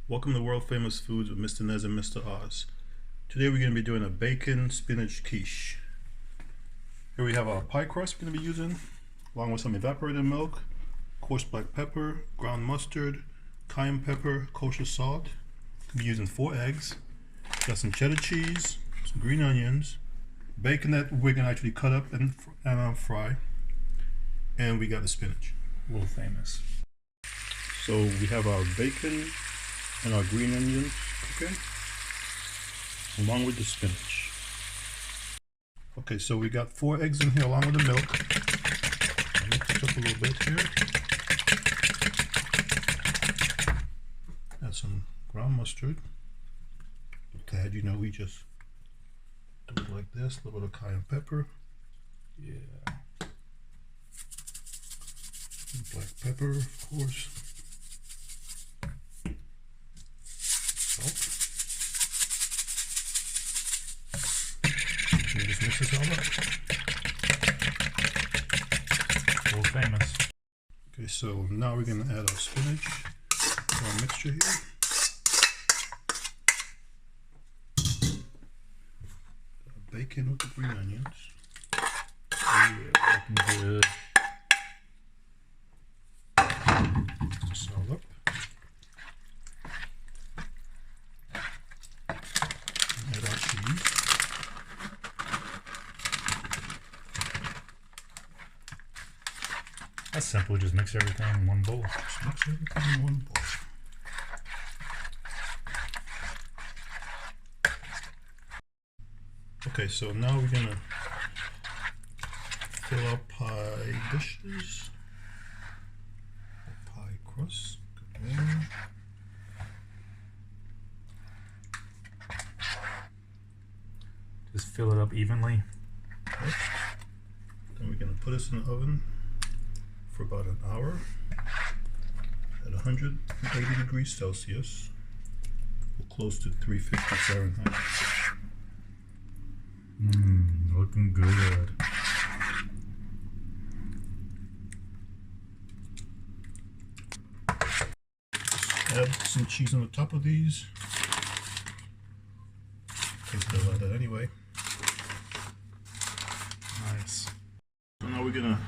Welcome to World Famous Foods with Mr. Nez and Mr. Oz. Today we're going to be doing a bacon spinach quiche. Here we have our pie crust we're going to be using, along with some evaporated milk, coarse black pepper, ground mustard, cayenne pepper, kosher salt. We'll be using 4 eggs. Got some cheddar cheese, some green onions, bacon that we're going to actually cut up and fry, and we got the spinach. World famous. So we have our bacon and our green onions cooking, along with the spinach. Okay, so we got 4 eggs in here along with the milk. I'll mix it up a little bit here. Add some ground mustard. A tad, we just do it like this. A little bit of cayenne pepper. Yeah. Black pepper, of course. Salt. And just mix this all up. World famous. Okay, so now we're going to add our spinach to our mixture here. Bacon with the green onions. Yeah, looking good. Mix this all up. Add our cheese. That's simple, just mix everything in one bowl. Just mix everything in one bowl. Okay, so now we're gonna fill our pie dishes. Pie crust. Good there. Just fill it up evenly. Okay. Then we're gonna put this in the oven for about an hour at 180 degrees Celsius, or close to 350 Fahrenheit. Looking good. Add some cheese on the top of these. Taste a lot of that anyway. Nice. So now we're gonna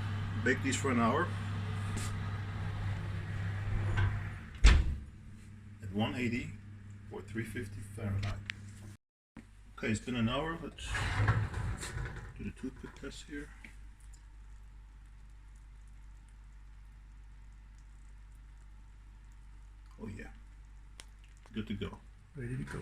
bake these for an hour at 180 or 350 Fahrenheit. Okay, it's been an hour. Let's do the toothpick test here. Oh yeah, good to go. Ready to go.